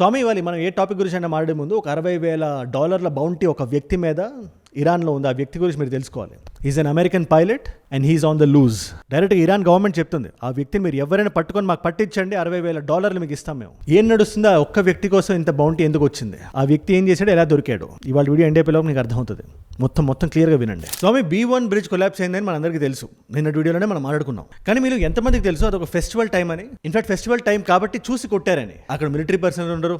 స్వామి వాళ్ళు మనం ఏ టాపిక్ గురించి అయినా మాట్లాడే ముందు ఒక $60,000 బౌంటీ ఒక వ్యక్తి మీద ఇరాన్లో ఉంది. ఆ వ్యక్తి గురించి మీరు తెలుసుకోవాలి. Is an American pilot and he's on the loose. డైరెక్ట్గా ఇరాన్ గవర్నమెంట్ చెప్తుంది, ఆ వ్యక్తిని మీరు ఎవరైనా పట్టుకొని మాకు పట్టించండి, $60,000 మీకు ఇస్తాం మేము. ఏం నడుస్తుందో ఆ ఒక్క వ్యక్తి కోసం ఇంత బౌంటీ ఎందుకు వచ్చింది, ఆ వ్యక్తి ఏం చేశాడు, ఎలా దొరికాడు, ఇవాళ వీడియో ఎండ్ అయిపోయేలోపు మీకు అర్థమవుతుంది. మొత్తం క్లియర్గా వినండి. స్వామి B1 బ్రిడ్జ్ కొలాప్స్ అయిందని మనందరికీ తెలుసు, నిన్న వీడియోలోనే మనం మాట్లాడుకున్నాం. కానీ మీరు ఎంతమందికి తెలుసు అది ఒక ఫెస్టివల్ టైం అని, ఇన్ఫాక్ట్ ఫెస్టివల్ టైం కాబట్టి చూసి కొట్టారని. అక్కడ మిలిటరీ పర్సనల్ ఉండరు,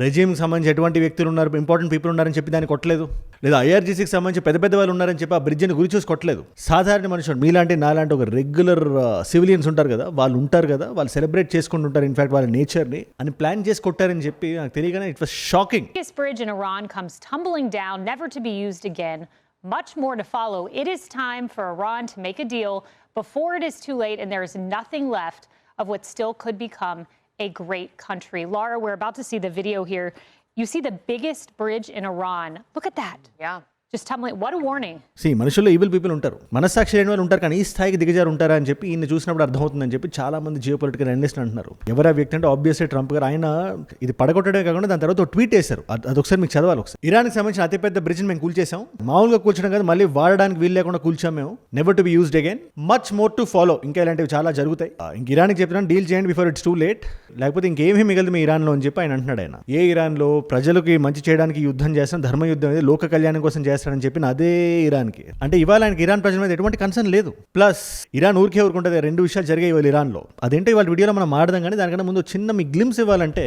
రెజీమ్కి సంబంధించి ఎటువంటి వ్యక్తులు ఉన్నారు, ఇంపార్టెంట్ పీపుల్ ఉన్నారని చెప్పి దాన్ని కొట్టలేదు, లేదా IRGCకి సంబంధించి పెద్ద వాళ్ళు ఉన్నారని చెప్పి ఆ బ్రిడ్జ్ని గురి చూసి కొట్టలేదు. సాధారణ మనుషులు మీలాంటి నాలాంటి ఒక రెగ్యులర్ సివిలియన్స్ ఉంటారు కదా, వాళ్ళు ఉంటారు కదా, వాళ్ళు సెలబ్రేట్ చేసుకుంటుంటారు ఇన్ఫాక్ట్ వాళ్ళ నేచర్ని అని ప్లాన్ చేసి కొట్టారని చెప్పి నాకు తెలియగానే it was shocking. This bridge in Iran comes tumbling down, never to be used again. Much more to follow. It is time for Iran to make a deal before it is too late and there is nothing left of what still could become a great country. Laura, we're about to see the video here. You see the biggest bridge in Iran. Look at that. Yeah. Just tumbling. What a warning. మనుషుల్లో evil people ఉంటారు, మనస్సాక్షి లేని వాళ్ళు ఉంటారు, కానీ ఈ స్థాయికి దిగజారు ఉంటారా అని చెప్పి ఈయన చూసినప్పుడు అర్థమవుతుందని చెప్పి చాలా మంది జియో పొలిటికల్ అనలిస్టులు అంటున్నారు. ఎవరు ఆ వ్యక్తి అంటే ఆబ్వియస్లీ ట్రంప్ గారు. ఆయన ఇది పడగొట్టడమే కాకుండా దాని తర్వాత ట్వీట్ చేశారు, అదొకసారి మీకు చదవాలి. ఒకసారి ఇరాన్కి సంబంధించిన అతిపెద్ద బ్రిడ్జ్ని మేము కూల్చేసాం, మామూలుగా కూల్చడం కాదు మళ్ళీ వాడడానికి వీలు లేకుండా కూల్చాం మేము, never to be used again, much more to follow. ఇంకా ఇలాంటివి చాలా జరుగుతాయి. ఇంక ఇరాన్కి చెప్తున్నాను డీల్ చేయండి బిఫోర్ ఇట్స్ టూ లేట్, లేకపోతే ఇంకేమీ మిగలదు మీ ఇరాన్లో అని చెప్పి ఆయన అంటున్నాడు. ఆయన ఏ ఇరాన్లో ప్రజలకి మంచి చేయడానికి యుద్ధం చేస్తాం, ధర్మయుద్ధం అనేది లోక కళ్యాణం కోసం చేస్తాడని చెప్పిన అదే ఇరాన్కి. అంటే ఇవాళ ఆయనకి ఇరాన్ ప్రజల మీద ఎటువంటి కన్సర్న్ లేదు. ప్లస్ ఇరాన్ ఊరికే ఊరుకుంటుంది. రెండు విషయాలు జరిగాయి ఇవాళ ఇరాన్లో. అదేంటో ఇవాళ వీడియోలో మనం మాడదాం, కానీ దానికన్నా ముందు చిన్న మీ గ్లిమ్స్ ఇవ్వాలంటే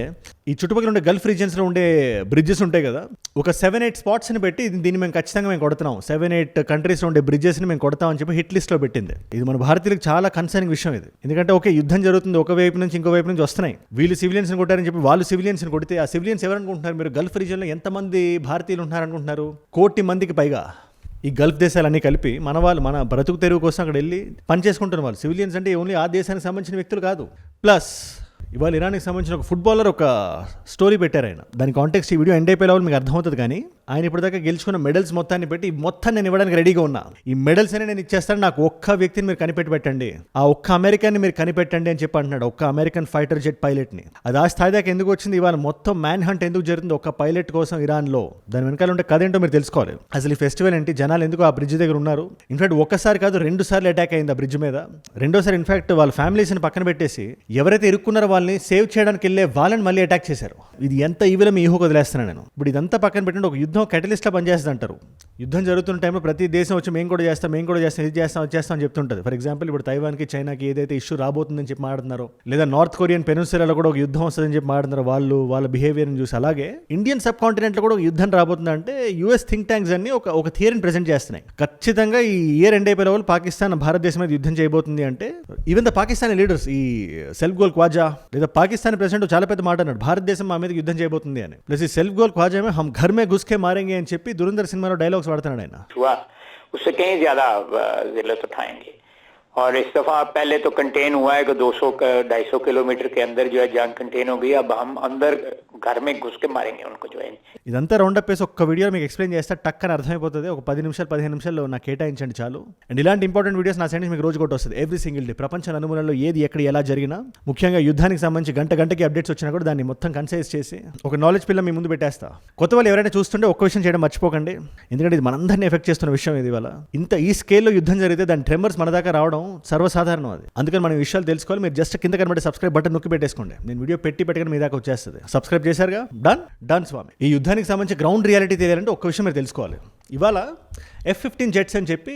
ఈ చుట్టుపక్కల ఉండే గల్ఫ్ రీజియన్స్లో ఉండే బ్రిడ్జెస్ ఉంటాయి కదా, ఒక 7-8 స్పాట్స్ని పెట్టి దీన్ని మేము ఖచ్చితంగా మేము కొడుతున్నాం, 7-8 కంట్రీస్లో ఉండే బ్రిడ్జెస్ని మేము కొడతామని చెప్పి హిట్ లిస్ట్లో పెట్టింది. ఇది మన భారతీయులకు చాలా కన్సర్నింగ్ విషయం ఇది. ఎందుకంటే ఓకే యుద్ధం జరుగుతుంది, ఒక వైపు నుంచి ఇంకో వైపు నుంచి వస్తున్నాయి, వీళ్ళు సివిలియన్స్ని కొట్టారని చెప్పి వాళ్ళు సివిలియన్స్ని కొడితే ఆ సివిలియన్స్ ఎవరనుకుంటున్నారు మీరు? గల్ఫ్ రీజియన్లో ఎంతమంది భారతీయులు ఉంటున్నారనుకుంటున్నారు? 1 కోటి మందికి పైగా. ఈ గల్ఫ్ దేశాలన్నీ కలిపి మన వాళ్ళు మన బ్రతుకు తెరువు కోసం అక్కడ వెళ్ళి పని చేసుకుంటున్న వాళ్ళు సివిలియన్స్. అంటే ఓన్లీ ఆ దేశానికి సంబంధించిన వ్యక్తులు కాదు. ప్లస్ ఇవాళ ఇరాన్కి సంబంధించిన ఒక ఫుట్బాలర్ ఒక స్టోరీ పెట్టారు ఆయన. దాని కాంటెక్స్ట్ ఈ వీడియో ఎండ్ అయిపోయే మీకు అర్థమవుతుంది. కానీ ఆయన ఇప్పటిదాకా గెలుచుకున్న మెడల్స్ మొత్తాన్ని పెట్టి మొత్తం నేను ఇవ్వడానికి రెడీగా ఉన్నా, ఈ మెడల్స్ అని నేను ఇచ్చేస్తాను, నాకు ఒక్క వ్యక్తిని మీరు కనిపెట్టి పెట్టండి, ఆ ఒక్క అమెరికన్ని మీరు కనిపెట్టండి అని చెప్పి అంటున్నాడు. ఒక్క అమెరికన్ ఫైటర్ జెట్ పైలట్ని. అది ఆ స్థాయి దాకా ఎందుకు వచ్చింది? ఇవాళ మొత్తం మ్యాన్ హంట్ ఎందుకు జరుగుతుంది ఒక్క పైలట్ కోసం ఇరాన్లో? దాని వెనకాల ఉంటే కథ ఏంటో మీరు తెలుసుకోవాలి. అసలు ఈ ఫెస్టివల్ ఏంటి, జనాలు ఎందుకు ఆ బ్రిడ్జ్ దగ్గర ఉన్నారు? ఇన్ఫాక్ట్ ఒక్కసారి కాదు 2 సార్లు అటాక్ అయింది ఆ బ్రిడ్జ్ మీద. రెండోసారి ఇన్ఫాక్ట్ వాళ్ళ ఫ్యామిలీస్ని పక్కన పెట్టేసి ఎవరైతే ఇరుక్కున్నారో వాళ్ళని సేవ్ చేయడానికి వెళ్ళే వాళ్ళని మళ్ళీ అటాక్ చేశారు. ఇది ఎంత ఈవిల మీ ఊహకు వదిలేస్తున్నాను నేను. ఇప్పుడు ఇదంతా పక్కన పెట్టండి, ఒక యుద్ధం కెటలిస్ట్లా పనిచేస్తుంది అంటారు. యుద్ధం జరుగుతున్న టైంలో ప్రతి దేశం వచ్చి మేము కూడా చేస్తాం ఇది చేస్తాం అని చెప్తుంటుంది. ఫర్ ఎగ్జాంపుల్ ఇప్పుడు తైవాన్కి చైనాకి ఏదైతే ఇష్యూ రాబోతుందని చెప్పి మాట్లాడుతున్నారో, లేదా నార్త్ కొరియన్ పెనిన్సులాలో కూడా ఒక యుద్ధం వస్తుందని చెప్పి మాట్లాడుతున్నారు వాళ్ళ బిహేవియర్ని చూసి. అలాగే ఇండియన్ సబ్ కాంటినెంట్లో కూడా ఒక యుద్ధం రాబోతుంది అంటే US థింక్ ట్యాంక్స్ అన్ని ఒక థియరీని ప్రెజెంట్ చేస్తున్నాయి. ఖచ్చితంగా ఈ ఇయర్ ఎండ్ అయిపోయే వాళ్ళు పాకిస్తాన్ భారతదేశం మీద యుద్ధం చేయబోతుంది అంటే ఈవెన్ ద పాకిస్తానీ లీడర్స్, ఈ సెల్ఫ్ గోల్ ఖ్వాజా లేదా పాకిస్తాన్ ప్రెసిడెంట్ చాలా పెద్ద మాట అన్నాడు, భారతదేశం మా మీద యుద్ధం చేయబోతుంది అని. ప్లస్ ఈ సెల్ఫ్ గోల్ ఖ్వాజా మే హమ్ ఘర్ మే ఘుస్కే మారేంగే అని చెప్పి దురంధర్ సినిమాలో డైలాగ్స్ వాడుతున్నాడు ఆయన. उससे कहीं ज्यादा जिल्लत उठाएंगे और इस दफा पहले तो कंटेन हुआ है कि 200-250 किलोमीटर के अंदर जो है जंग कंटेन हो गई. अब हम अंदर घर में घुस के मारेंगे उनको जो है. ఇదంతా రౌండప్ వేసి ఒక్క వీడియో మీకు ఎక్స్ప్లెయిన్ చేస్తే టక్కని అర్థమైపోతుంది. ఒక 10-15 నిమిషాల్లో నాకు కేటాయించండి చాలు. అండ్ ఇలాంటి ఇంపార్టెంట్ వీడియోస్ నా సైడ్ నుంచి మీకు రోజు కొట్టి వస్తుంది ఎవ్రీ సింగిల్ డే. ప్రపంచ నలుమూలల్లో ఏది ఎక్కడ ఎలా జరిగినా, ముఖ్యంగా యుద్ధానికి సంబంధించి గంటకి అప్డేట్స్ వచ్చినా కూడా దాన్ని మొత్తం కన్సైజ్ చేసి ఒక నాలెడ్జ్ పిల్ల మీ ముందు పెట్టేస్తా. కొత్త వాళ్ళు ఎవరైనా చూస్తుంటే ఒక్క విషయం చేయడం మర్చిపోకండి, ఎందుకంటే ఇది మనందరినీ ఎఫెక్ట్ చేస్తున్న విషయం. ఇది వల్ల ఇంత ఈ స్కేల్లో యుద్ధం జరిగితే దాని ట్రెమర్స్ మన దాకా రావడం సర్వసాధారణం. అది అందుకని మనం విషయాలు తెలుసుకోవాలి. మీరు జస్ట్ కింద కనబడే సబ్స్క్రైబ్ బటన్ నొక్కి పెట్టేసుకోండి, నేను వీడియో పెట్టగానే మీ దాకా వచ్చేస్తుంది. సబ్స్క్రైబ్ చేశారుగా, డన్ స్వామి. ఈ యుద్ధానికి సంబంధించి గ్రౌండ్ రియాలిటీ తెలియాలంటే ఒక్క విషయం మీరు తెలుసుకోవాలి. ఇవాళ F-15 జెట్స్ అని చెప్పి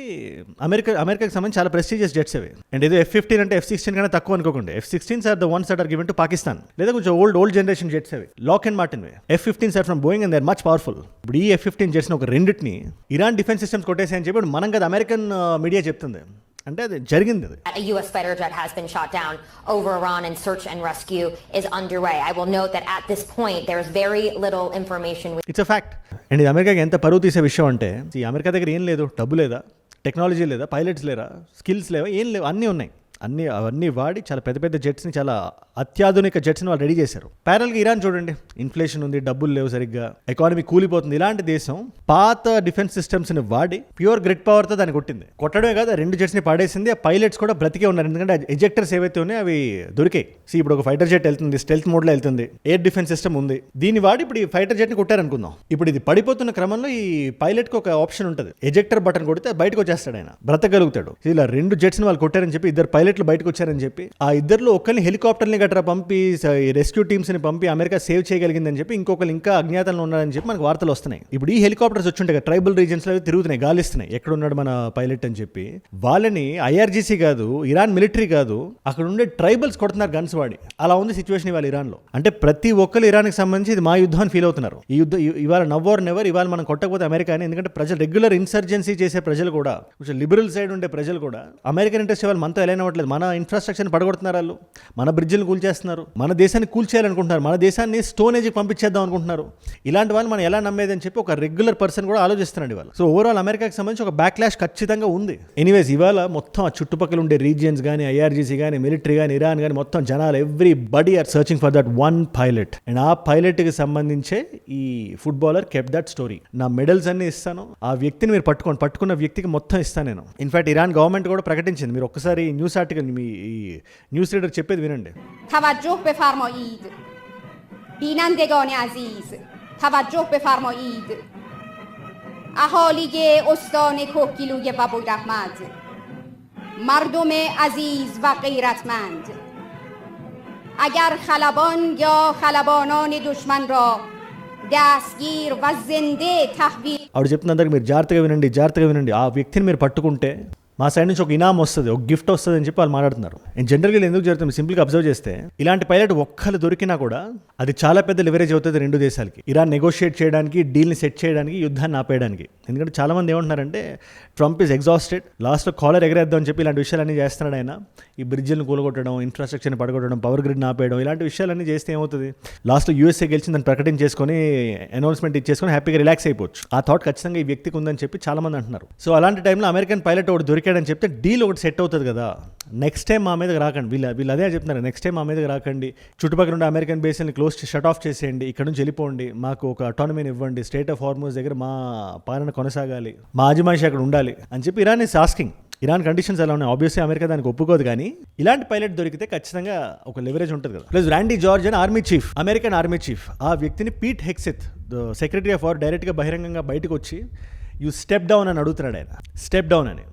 అమెరికాకి సంబంధించి చాలా ప్రెస్టీజియస్ జెట్స్ అవి. అండ్ ఏదో F-15 అంటే F-16 కన్నా తక్కువ అనుకోకండి. F-16s are the ones that are given to Pakistan, లేదా కొంచెం ఓల్డ్ జనరేషన్ జెట్స్ అవి. Lockheed Martin F-15s are from Boeing and they are much powerful. ఇప్పుడు ఈ F-15 జెట్స్ని ఒక రెండింటిని ఇరాన్ డిఫెన్స్ సిస్టమ్స్ కొట్టేసాయని చెప్పి మనం కదా అమెరికన్ మీడియా చెప్తుంది. అంటే అది జరిగింది. A US fighter jet has been shot down over Iran and search and rescue is underway. I will note that at this point there is very little information. It's a fact. And ఇది అమెరికాకి ఎంత పరువు తీసే విషయం అంటే, ఈ America దగ్గర ఏం లేదు, డబ్బు లేదా, టెక్నాలజీ లేదా, పైలట్స్ లేరా, స్కిల్స్ లేవా, ఏం లేవు, అన్నీ ఉన్నాయి. అవన్నీ వాడి చాలా పెద్ద పెద్ద జెట్స్ని, చాలా అత్యాధునిక జెట్స్ని వాళ్ళు రెడీ చేశారు. ప్యారల్గా ఇరాన్ చూడండి, ఇన్ఫ్లేషన్ ఉంది, డబ్బులు లేవు సరిగ్గా, ఎకానమీ కూలిపోతుంది. ఇలాంటి దేశం పాత డిఫెన్స్ సిస్టమ్స్ని వాడి ప్యూర్ గ్రిడ్ పవర్తో దాన్ని కొట్టింది. కొట్టడమే కాదు, 2 జెట్స్ని పడేసింది. ఆ పైలట్స్ కూడా బ్రతికే ఉన్నారు, ఎందుకంటే ఎజెక్టర్స్ ఏవైతే ఉన్నాయో అవి దొరికాయి. ఇప్పుడు ఒక ఫైటర్ జెట్ వెళ్తుంది, స్టెల్త్ మోడ్లో వెళ్తుంది, ఎయిర్ డిఫెన్స్ సిస్టమ్ ఉంది. దీన్ని వాడి ఇప్పుడు ఈ ఫైటర్ జెట్ని కొట్టారనుకుందాం. ఇప్పుడు ఇది పడిపోతున్న క్రమంలో ఈ పైలట్కి ఒక ఆప్షన్ ఉంటుంది, ఎజెక్టర్ బటన్ కొడితే బయటకు వచ్చేస్తాడు, ఆయన బ్రతకగలుగుతాడు. ఇలా 2 జెట్స్ని వాళ్ళు కొట్టారని చెప్పి 2 పైలట్లు బయటకు వచ్చారని చెప్పి ఆ ఇద్దరిలో ఒకరిని హెలికాప్టర్ని గట్రా పంపి రెస్క్యూ టీమ్స్ని పంపి అమెరికా సేవ్ చేయగలిగిందని చెప్పి ఇంకొకరు ఇంకా అజ్ఞాతంలో ఉన్నారని చెప్పి మనకు వార్తలు వస్తున్నాయి. ఇప్పుడు ఈ హెలికాప్టర్స్ వచ్చుంటాయి కదా, ట్రైబల్ రీజన్స్లో తిరుగుతున్నాయి, గాలిస్తున్నాయి, ఎక్కడున్నాడు మన పైలట్ అని చెప్పి. వాళ్ళని ఐఆర్జీసీ కాదు, ఇరాన్ మిలిటరీ కాదు, అక్కడ ఉండే ట్రైబల్స్ కొడుతున్నారు గన్స్ వాడి. అలా ఉంది సిచ్యువేషన్ ఇవాళ ఇరాన్లో. అంటే ప్రతి ఒక్కరు ఇరాన్కి సంబంధించి ఇది మా యుద్ధం అని ఫీల్ అవుతున్నారు. ఈ యుద్ధం ఇవాళ నవ్ ఆర్ నెవర్, ఇవాళ మనం కొట్టకపోతే అమెరికా అని. ఎందుకంటే ప్రజలు రెగ్యులర్ ఇన్సర్జెన్సీ చేసే ప్రజలు కూడా, కొంచెం లిబరల్ సైడ్ ఉండే ప్రజలు కూడా అమెరికన్ ఇంట్రెస్ట్ వాళ్ళు మనతో ఎలా అవ్వట్లేదు. మన ఇన్ఫ్రాస్ట్రక్చర్ని పడగొడుతున్నారు వాళ్ళు, మన బ్రిడ్జ్లు కూల్చేస్తున్నారు, మన దేశాన్ని కూల్చేయాలనుకుంటున్నారు, మన దేశాన్ని స్టోన్ ఏజ్కి పంపించేద్దాం అనుకుంటున్నారు. ఇలాంటి వాళ్ళు మనం ఎలా నమ్మేది అని చెప్పి ఒక రెగ్యులర్ పర్సన్ కూడా ఆలోచిస్తున్నాడు ఇవాళ. సో ఓవరాల్ అమెరికాకి సంబంధించి ఒక బ్యాక్లాష్ ఖచ్చితంగా ఉంది. ఎనీవేస్, ఇవాళ మొత్తం ఆ చుట్టుపక్కల ఉండే రీజియన్స్ కానీ, ఐఆర్జీసీ కానీ, మిలిటరీ కానీ, ఇరాన్ కానీ, మొత్తం జనాలు everybody are searching for that one pilot. And ఆ పైలట్కి సంబంధించే ఈ ఫుట్బాలర్ కెప్ దట్ స్టోరీ. నా మెడల్స్ అన్ని ఇస్తాను, ఆ వ్యక్తిని మీరు పట్టుకున్న వ్యక్తికి మొత్తం ఇస్తాను నేను. ఇన్ఫాక్ట్ ఇరాన్ గవర్నమెంట్ కూడా ప్రకటించింది. మీరు ఒక్కసారి న్యూస్ ఆర్టికల్, మీ న్యూస్ రీడర్ చెప్పేది వినండి. توجه بفرمایید بینندگان عزیز، توجه بفرمایید اهالی استان کوهگیلوی و بویراحمد، مردم عزیز و غیرتمند، اگر خلبان یا خلبانان دشمن را دستگیر و زنده تحویل ఆవిడ చెప్తున్న అందరికి మీరు జాగ్రత్తగా వినండి. ఆ వ్యక్తిని మీరు పట్టుకుంటే మా సైడ్ నుంచి ఒక ఇనామ్ వస్తుంది, ఒక గిఫ్ట్ వస్తుంది అని చెప్పి వాళ్ళు మాట్లాడుతున్నారు. అండ్ జనరల్గా ఎందుకు జరుగుతుంది, సింపుల్గా అబ్జర్వ్ చేస్తే ఇలాంటి పైలట్ ఒక్కరు దొరికినా కూడా అది చాలా పెద్ద లివరేజ్ అవుతుంది 2 దేశాలకి. ఇరాన్ నెగోషియేట్ చేయడానికి, డీల్ని సెట్ చేయడానికి, యుద్ధాన్ని ఆపేయడానికి. ఎందుకంటే చాలా మంది ఏమంటున్నారంటే ట్రంప్ ఈజ్ ఎగ్జాస్టెడ్, లాస్ట్లో కాలర్ ఎగరేద్దాం అని చెప్పి ఇలాంటి విషయాలన్నీ చేస్తున్నాడు ఆయన. ఈ బ్రిడ్జ్లను కూలగొట్టడం, ఇన్ఫ్రాస్ట్రక్చర్ని పడగొట్టడం, పవర్ గ్రిడ్ని ఆపేయడం, ఇలాంటి విషయాలన్నీ చేస్తే ఏమవుతుంది, లాస్ట్లో యూఎస్ఏ గెలిచిందని ప్రకటించేసుకొని అనౌన్స్మెంట్ ఇచ్చేసుకొని హ్యాపీగా రిలాక్స్ అయిపోవచ్చు. ఆ థాట్ ఖచ్చితంగా ఈ వ్యక్తికి ఉందని చెప్పి చాలా మంది అంటున్నారు. సో అలాంటి టైంలో అమెరికన్ పైలట్ ఒకటి దొరికాడని చెప్తే డీల్ ఒకటి సెట్ అవుతుంది కదా. నెక్స్ట్ టైం మా మీదకి రాకండి, వీళ్ళు అదే చెప్తున్నారు, నెక్స్ట్ టైం మా మీదకి రాకండి, చుట్టుపక్కల ఉండే అమెరికన్ బేస్ని షట్ ఆఫ్ చేసేయండి, ఇక్కడ నుంచి వెళ్ళిపోండి, మాకు ఒక అటానమీని ఇవ్వండి, స్టేట్ ఆఫ్ హార్మోస్ దగ్గర మా పాలన కొనసాగాలి, మా ఆజమాయిషి అక్కడ ఉండాలి అని చెప్పి Iran is asking. Iran conditions ఎలా ఉన్నాయి, ఆబ్వియస్లీ అమెరికా దానికి ఒప్పుకోదు. కానీ ఇలాంటి పైలట్ దొరికితే ఖచ్చితంగా ఒక లెవరేజ్ ఉంటుంది కదా. ప్లస్ ర్యాండీ జార్జ్ అని army chief, American army chief, ఆ వ్యక్తిని Pete Hegseth, secretary of war, డైరెక్ట్గా బహిరంగంగా బయటకు వచ్చి యూ స్టెప్ డౌన్ అని అడుగుతున్నాడు ఆయన. స్టెప్ డౌన్ అని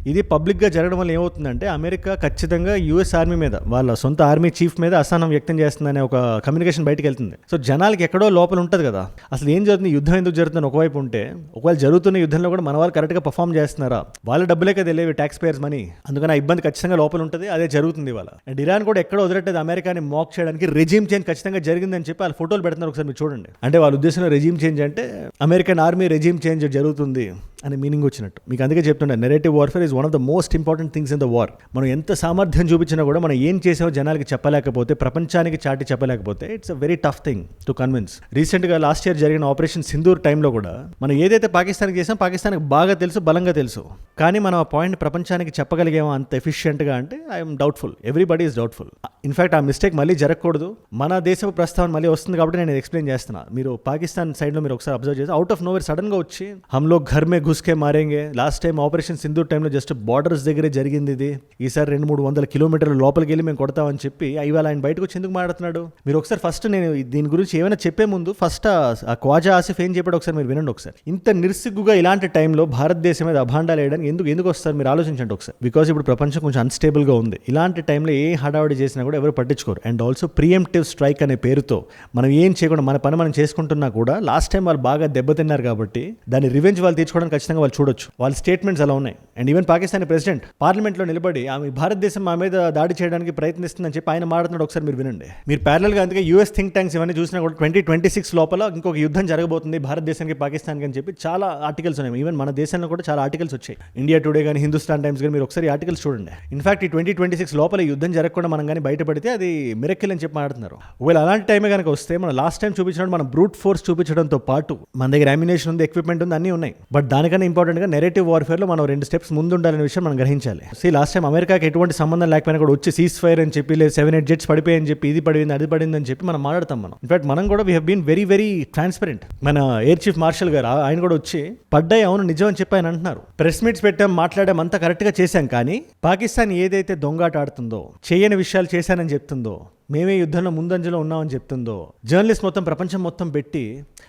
ఇది పబ్లిక్గా జరగడం వల్ల ఏమవుతుందంటే అమెరికా ఖచ్చితంగా యూఎస్ ఆర్మీ మీద, వాళ్ళ సొంత ఆర్మీ చీఫ్ మీద అసహనం వ్యక్తం చేస్తుందనే ఒక కమ్యూనికేషన్ బయటకు వెళ్తుంది. సో జనాలకి ఎక్కడో లోపల ఉంటుంది కదా, అసలు ఏం జరుగుతుంది, యుద్ధం ఎందుకు జరుగుతుంది ఒకవైపు ఉంటే, ఒకవేళ జరుగుతున్న యుద్ధంలో కూడా మన వాళ్ళు కరెక్ట్గా పర్ఫామ్ చేస్తున్నారా, వాళ్ళ డబ్బులే కదా వెళ్ళేవి, ట్యాక్స్ పేయర్స్ మనీ, అందుకని ఆ ఇబ్బంది ఖచ్చితంగా లోపల ఉంటుంది. అదే జరుగుతుంది ఇవాళ. అండ్ ఇరాన్ కూడా ఎక్కడో వదిలేట్లేదు అమెరికాని మాక్ చేయడానికి. రెజీమ్ చేంజ్ ఖచ్చితంగా జరిగిందని చెప్పి వాళ్ళు ఫోటోలు పెడుతున్నారు, ఒకసారి మీరు చూడండి. అంటే వాళ్ళ ఉద్దేశంలో రెజీమ్ చేంజ్ అంటే అమెరికన్ ఆర్మీ రెజీమ్ చేంజ్ జరుగుతుంది అనే మీనింగ్ వచ్చినట్టు. మీకు అందుకే చెప్తుండే, narrative warfare is one of the most important things in the war. మనం ఎంత సామర్థ్యం చూపించినా కూడా మనం ఏం చేసామో జనాలకి చెప్పలేకపోతే, ప్రపంచానికి చాటి చెప్పలేకపోతే, it's a very tough thing to convince. రీసెంట్గా లాస్ట్ ఇయర్ జరిగిన ఆపరేషన్ సింధూర్ టైంలో కూడా మనం ఏదైతే పాకిస్తాన్కి చేసాం, పాకిస్తాన్కి బాగా తెలుసు, బలంగా తెలుసు, కానీ మనం ఆ పాయింట్ ప్రపంచానికి చెప్పగలిగామో అంత ఎఫిషియెంట్గా అంటే I'm doubtful. Everybody is doubtful. In fact ఆ మిస్టేక్ మళ్ళీ జరగకూడదు. మన దేశపు ప్రస్తావన మళ్ళీ వస్తుంది కాబట్టి నేను ఎక్స్ప్లెయిన్ చేస్తున్నా. మీరు పాకిస్తాన్ సైడ్లో మీరు ఒకసారి అబ్జర్వ్ చేసి, అవుట్ ఆఫ్ నోవేర్ సడన్గా వచ్చి హమ్ లోగ్ ఘర్ మే ఘుస్కే మారేంగే, లాస్ట్ టైం ఆపరేషన్ సింధూర్ టైంలో జస్ట్ బార్డర్స్ దగ్గరే జరిగింది ఇది, ఈసారి 200-300 కిలోమీటర్ల లోపలికి వెళ్ళి మేము కొడతామని చెప్పి ఇవాళ ఆయన బయటకు వచ్చి ఎందుకు మాట్లాడుతున్నాడు. మీరు ఒకసారి ఫస్ట్ నేను దీని గురించి ఏమైనా చెప్పే ముందు ఫస్ట్ ఆ ఖ్వాజా ఆసిఫ్ ఏం చెప్పాడు ఒకసారి మీరు వినండి ఒకసారి. ఇంత నిర్సిగ్గుగా ఇలాంటి టైంలో భారతదేశం మీద అభాండాలు వేయడానికి ఎందుకు వస్తారు మీరు ఆలోచించండి ఒకసారి. బికాస్ ఇప్పుడు ప్రపంచం కొంచెం అన్స్టేబుల్గా ఉంది. ఇలాంటి టైంలో ఏ హడావడి చేసినా కూడా ఎవరు పట్టించుకోరు. అండ్ ఆల్సో ప్రియంప్టివ్ స్ట్రైక్ అనే పేరుతో మనం ఏం చేయకుండా మన పని మనం చేసుకుంటున్నా కూడా లాస్ట్ టైం వాళ్ళు బాగా దెబ్బతిన్నారు కాబట్టి దాని రివెంజ్ వాళ్ళు తీర్చుకోవడానికి ఖచ్చితంగా వాళ్ళు చూడొచ్చు. వాళ్ళ స్టేట్మెంట్స్ అలా ఉన్నాయి. అండ్ ఈవెన్ పాకిస్తాన్ ప్రెసిడెంట్ పార్లమెంట్లో నిలబడి ఆమె భారతదేశం మా మీద దాడి చేయడానికి ప్రయత్నిస్తుందని చెప్పి ఆయన మాట్లాడుతున్నాడు. ఒకసారి మీరు వినండి. మీరు ప్యారలల్గా అందుకే యూఎస్ థింక్ ట్యాంక్స్ ఇవన్నీ చూసినా కూడా 2026 లోపల ఇంకొక యుద్ధం జరగబోతుంది భారతదేశానికి పాకిస్తాన్కి అని చెప్పి చాలా ఆర్టికల్స్ ఉన్నాయి. ఈవెన్ మన దేశంలో కూడా చాలా ఆర్టికల్స్ వచ్చాయి. ఇండియా టుడే కానీ, హిందుస్థాన్ టైమ్స్ కానీ, మీరు ఒకసారి ఆర్టికల్స్ చూడండి. ఇన్ఫాక్ట్ ఈ 2026 లోపల యుద్ధం జరగకుండా మనం కానీ బయటపడితే అది మిరకిల్ అని చెప్పి మాట్లాడుతున్నారు. ఒకవేళ అలాంటి టైమే కనుక వస్తే మనం లాస్ట్ టైం చూపించినట్టు మనం బ్రూట్ ఫోర్స్ చూపించడంతో పాటు మన దగ్గర అమ్యునేషన్ ఉంది, ఎక్విప్మెంట్ ఉంది, అన్నీ ఉన్నాయి. బట్ దానికంటే దానికన్నా ఇంపార్టెంట్గా నెరేటివ్ వార్ఫేర్లో మనం 2 స్టెప్స్ ముందు ఉండాలనే విషయం మనం గ్రహించాలి. లాస్ట్ టైం అమెరికాకి ఎటువంటి సంబంధం లేకపోయినా కూడా వచ్చి సీజ్ ఫైర్ అని చెప్పి లేదు 7-8 జెట్స్ పడిపోయని చెప్పి ఇది పడింది అది పడింది అని చెప్పి మనం మాట్లాడతాం. మనం ఇన్ఫాక్ట్ మనం కూడా వీ హీన్ వెరీ వెరీ ట్రాన్స్పరెంట్. మన ఎయిర్ చీఫ్ మార్షల్ గారు ఆయన కూడా వచ్చి పడ్డాయి అవును నిజం అని చెప్పి ఆయన అంటున్నారు. ప్రెస్ మీట్స్ పెట్టాం, మాట్లాడాం, అంతా కరెక్ట్గా చేశాం. కానీ పాకిస్తాన్ ఏదైతే దొంగాట ఆడుతుందో, చేయని విషయాలు చేశానని చెప్తుందో, మేమే యుద్ధంలో ముందంజలో ఉన్నామని చెప్తుందో, జర్నలిస్ట్ మొత్తం ప్రపంచం మొత్తం పెట్టి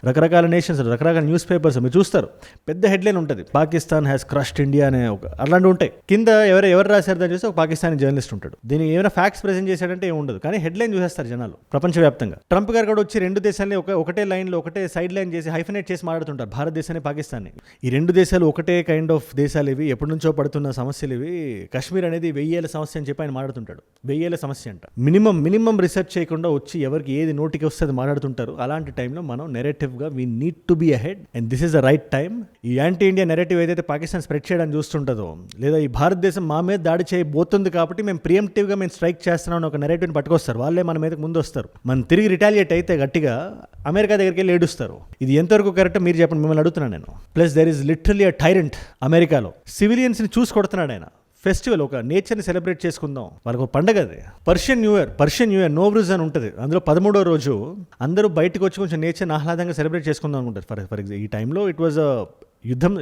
రకరకాల నేషన్స్ రకరకాల న్యూస్ పేపర్స్ మీరు చూస్తారు, పెద్ద హెడ్లైన్ ఉంటుంది పాకిస్తాన్ హ్యాస్ క్రష్డ్ ఇండియా అనే అలాంటివి ఉంటాయి. కింద ఎవరు రాశారు దాన్ని చూస్తే ఒక పాకిస్తానీ జర్నలిస్ట్ ఉంటాడు. దీనికి ఏమైనా ఫ్యాక్ట్స్ ప్రెజెంట్ చేశాడంటే ఏమి ఉండదు, కానీ హెడ్లైన్ చూసేస్తారు జనాలు ప్రపంచవ్యాప్తంగా. ట్రంప్ గారు కూడా వచ్చి 2 దేశాలని ఒకటే లైన్లో ఒకటే సైడ్ లైన్ చేసి హైఫనేట్ చేసి మాట్లాడుతుంటారు భారతదేశాన్ని పాకిస్తాన్ని. ఈ 2 దేశాలు ఒకటే కైండ్ ఆఫ్ దేశాలు ఇవి, ఎప్పటి నుంచో పడుతున్న సమస్యలు ఇవి. కాశ్మీర్ అనేది 1000 ఏళ్ల సమస్య అని చెప్పి ఆయన మాట్లాడుతుంటాడు. 1000 ఏళ్ల సమస్య అంట. మినిమం రీసెర్చ్ చేయకుండా వచ్చి ఎవరికి ఏది నోటికి వస్తుంది మాట్లాడుతుంటారు. అలాంటి టైంలో మనం నెరేటివ్గా we need to be ahead and this is the right time. ఈ యాంటీ ఇండియా నెరేటివ్ ఏదైతే పాకిస్తాన్ స్ప్రెడ్ చేయడానికి చూస్తుంటుందో, లేదా ఈ భారతదేశం మా మీద దాడి చేయబోతుంది కాబట్టి మేము ప్రియంప్టివ్గా మేము స్ట్రైక్ చేస్తున్నాం ఒక నెరేటివ్ని పట్టుకొస్తారు. వాళ్ళే మన మీదకి ముందు వస్తారు. మనం తిరిగి రిటాలియేట్ అయితే గట్టిగా అమెరికా దగ్గరికి వెళ్ళి ఏడుస్తారు. ఇది ఎంతవరకు కరెక్ట్ మీరు చెప్పండి, మిమ్మల్ని అడుగుతున్నాను నేను. Plus there is literally a tyrant అమెరికాలో. సివిలియన్స్ని చూసి కొడుతున్నాడు ఆయన. ఫెస్టివల్ ఒక నేచర్ని సెలబ్రేట్ చేసుకుందాం, వాళ్ళకు పండగ అది. పర్షియన్ న్యూ ఇయర్ నోవ్రూజ్ అని ఉంటుంది. అందులో 13వ రోజు అందరూ బయటకు వచ్చి కొంచెం నేచర్ని ఆహ్లాదంగా సెలబ్రేట్ చేసుకుందాం అనుకుంటారు. ఫర్ ఎగ్జాంపుల్ ఈ టైంలో ఇట్ వాజ్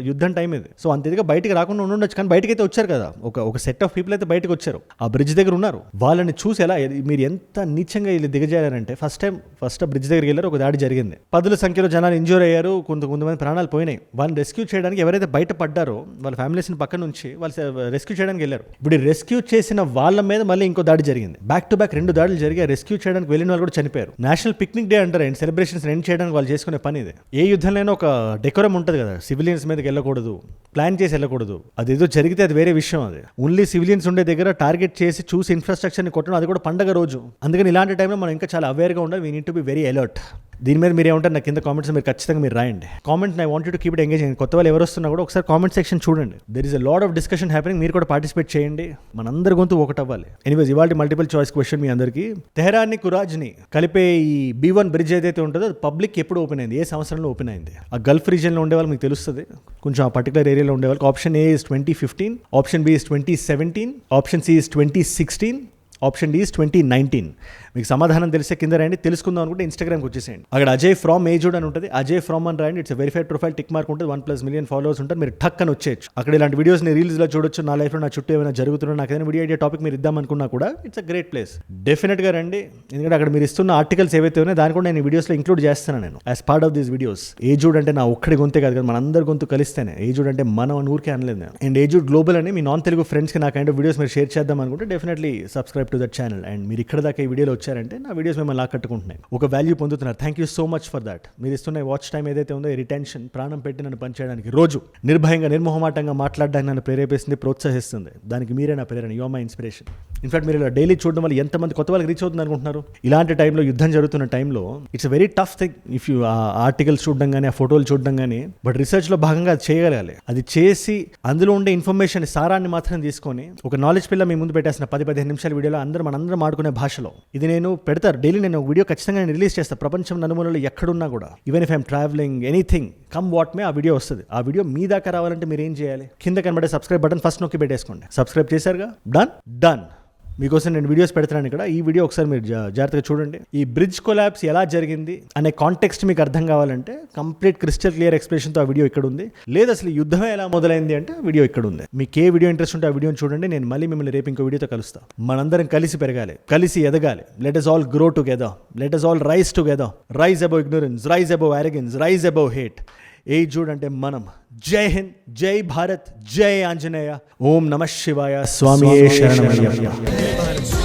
యుద్ధం టైం ఇది. సో అంత ఇదిగా బయటికి రాకుండా ఉండొచ్చు, కానీ బయటకి అయితే వచ్చారు కదా. ఒక సెట్ ఆఫ్ పీపుల్ అయితే బయటకు వచ్చారు, ఆ బ్రిడ్జ్ దగ్గర ఉన్నారు. వాళ్ళని చూసి ఎలా మీరు ఎంత నీచంగా వీళ్ళు దిగజారంటే ఫస్ట్ బ్రిడ్జ్ దగ్గరికి వెళ్ళారు, ఒక దాడి జరిగింది. 10ల సంఖ్యలో జనాలు ఇంజూర్ అయ్యారు, కొంతమంది ప్రాణాలు పోయినాయి. వాళ్ళని రెస్క్యూ చేయడానికి ఎవరైతే బయట పడ్డారో వాళ్ళ ఫ్యామిలీస్ని పక్కన నుంచి వాళ్ళు రెస్క్యూ చేయడానికి వెళ్ళారు. ఇప్పుడు ఈ రెస్క్యూ చేసిన వాళ్ళ మీద మళ్ళీ ఇంకో దాడి జరిగింది. బ్యాక్ టు బ్యాక్ 2 దాడులు జరిగాయి. రెస్క్యూ చేయడానికి వెళ్ళిన వాళ్ళు కూడా చనిపోయారు. నేషనల్ పిక్నిక్ డే అంటారు, అండ్ సెలబ్రేషన్స్ ఎండ్ చేయడానికి వాళ్ళు చేసుకునే పని ఇది. ఏ యుద్ధంలో ఒక డెకోరం ఉంటుంది కదా, సివిలియన్స్ మీదకి వెళ్ళకూడదు, ప్లాన్ చేసి వెళ్ళకూడదు. అదేదో జరిగితే అది వేరే విషయం. అది ఓన్లీ సివిలియన్స్ ఉండే దగ్గర టార్గెట్ చేసి చూసి ఇన్ఫ్రాస్ట్రక్చర్ని కొట్టడం, అది కూడా పండగ రోజు. అందుకని ఇలాంటి టైంలో మనం ఇంకా చాలా అవేర్గా ఉండాలి. We need to be very alert. దీని మీద మీరు ఏమంటారు నా కింద కామెంట్స్ మీరు ఖచ్చితంగా మీరు రాయండి. Comment I want you to keep it engaging. కొత్త వాళ్ళు ఎవరు వస్తున్నా కూడా ఒకసారి కామెంట్ సెక్షన్ చూడండి. There is a lot of discussion happening. మీరు కూడా పార్టిసిపేట్ చేయండి. మనందరి గొంతు ఒకటి అవ్వాలి. ఎనీవేస్ ఇవాళ మల్టిపుల్ చాయిస్ క్వశ్చన్ మీ అందరికీ. తెహరాన్ని కురాజ్ని కలిపే ఈ B1 బ్రిడ్జ్ ఏదైతే ఉంటుందో అది పబ్లిక్ ఎప్పుడు ఓపెన్ అయింది, ఏ సంవత్సరంలో ఓపెన్ అయింది? ఆ గల్ఫ్ రీజియన్లో ఉండే వాళ్ళు మీకు తెలుస్తుంది, కొంచెం ఆ పర్టికులర్ ఏరియాలో ఉండే వాళ్ళకి. Option A is 2015, option B is 2017, option C is 2016, option D is 2019. మీకు సమాధానం తెలిసే కింద రాయండి. తెలుసుకుందాం అనుకుంటే ఇన్స్టాగ్రామ్కి వచ్చేసేయండి. అక్కడ అజయ్ ఫ్రామ్ ఏజుడ్ అని ఉంటుంది. అజయ్ ఫ్రామ్ అని రాయండి. It's verified profile, tick mark ఉంటుంది. 1+ మిలియన్ ఫాలోవర్స్ ఉంటారు. మీరు టక్ అని వచ్చేయచ్చు. అక్కడ ఇలాంటి వీడియోస్ని రీల్స్లో చూడొచ్చు. నా లైఫ్లో నా చుట్టూ ఏమైనా జరుగుతున్నా, నాకు ఏదైనా వీడియో ఐడియా టాపిక్ మీరు ఇద్దామనుకున్నా కూడా ఇట్స్ అ గ్రేట్ ప్లేస్. డెఫినెట్గా రండి. ఎందుకంటే అక్కడ మీరు ఇస్తున్న ఆర్టికల్స్ ఏవైతే ఉన్నాయో దాన్ని కూడా నేను వీడియోస్లో ఇంక్లూడ్ చేస్తున్నాను నేను as part of these videos. ఏజుడ్ అంటే నా ఒక్కడి గొంతే కాదు కదా, మన అందరి గొంతు కలిస్తేనే. ఏజుడ్ అంటే మనం ఊరికే అనలేదు నేను. అండ్ ఏజుడ్ గ్లోబల్ అని మీ నాన్ తెలుగు ఫ్రెండ్స్కి నా కైండ్ ఆఫ్ వీడియోస్ మీరు షేర్ చేద్దాం అనుకుంటే definitely subscribe to that channel. And మీరు ఇక్కడ దాకా ఈ వీడియోలో వచ్చారంటే నా వీడియోస్ మిమ్మల్ని ఆకట్టుకుంటున్నాయి, ఒక వాల్యూ పొందుతున్నారు. Thank you so much for that. మీరు ఇస్తున్న వాచ్ టైం ఏదైతే ఉందో, ఈ రిటెన్షన్ ప్రాణం పెట్టి నన్ను పనిచేయడానికి, రోజు నిర్భయంగా నిర్మోహమాటంగా మాట్లాడడానికి నన్ను ప్రేరేపిస్తుంది, ప్రోత్సహిస్తుంది. దానికి మీరే నా ప్రేరణ. You are my inspiration. In fact మీరు ఇలా డైలీ చూడడం వల్ల ఎంతమంది కొత్త వాళ్ళకి రీచ్ అవుతుంది అనుకుంటున్నారు? ఇలాంటి టైంలో, యుద్ధం జరుగుతున్న టైంలో it's very tough thing if you ఆ ఆర్టికల్స్ చూడడం కానీ, ఆ ఫోటోలు చూడడం కానీ. బట్ రీసెర్చ్లో భాగంగా అది చేయగలగాలి. అది చేసి అందులో ఉండే ఇన్ఫర్మేషన్ సారాన్ని మాత్రం తీసుకొని ఒక నాలెడ్జ్ పిల్ల మీ ముందు పెట్టేసిన 10-15 నిమిషాల వీడియోలో మనందరం ఆడుకునే భాషలో ఇది నేను పెడతారు. డైలీ నేను ఒక వీడియో ఖచ్చితంగా నేను రిలీజ్ చేస్తాను. ప్రపంచం నలుమూలలో ఎక్కడున్నా కూడా, even if I'm travelling anything, come what may, ఆ వీడియో వస్తుంది. ఆ వీడియో మీ దాకా రావాలంటే మీరు ఏం చేయాలి? కింద కనబడే సబ్స్క్రైబ్ బటన్ ఫస్ట్ నొక్కి పెట్టేసుకోండి. సబ్స్క్రైబ్ చేశారుగా, డన్. మీకోసం నేను వీడియోస్ పెడతాను ఇక్కడ. ఈ వీడియో ఒకసారి మీరు జాగ్రత్తగా చూడండి. ఈ బ్రిడ్జ్ కొలాప్స్ ఎలా జరిగింది అనే కాంటెక్స్ట్ మీకు అర్థం కావాలంటే కంప్లీట్ క్రిస్టల్ క్లియర్ ఎక్స్ప్లెనేషన్తో ఆ వీడియో ఇక్కడ ఉంది. లేదు అసలు యుద్ధమే ఎలా మొదలైంది అంటే ఆ వీడియో ఇక్కడ ఉంది. మీకు ఏ వీడియో ఇంట్రెస్ట్ ఉంటే ఆ వీడియోని చూడండి. నేను మళ్ళీ మిమ్మల్ని రేపు ఇంకో వీడియోతో కలుస్తాను. మనందరం కలిసి పెరగాలి, కలిసి ఎదగాలి. Let us all grow together. Let us all rise together. Rise above ignorance, rise above arrogance, rise above hate. ఏజుడ్ అంటే మనం. జై హింద్, జై భారత్, జై ఆంజనేయ. ఓం నమః శివాయ. స్వామియే శరణమయ్యప్ప.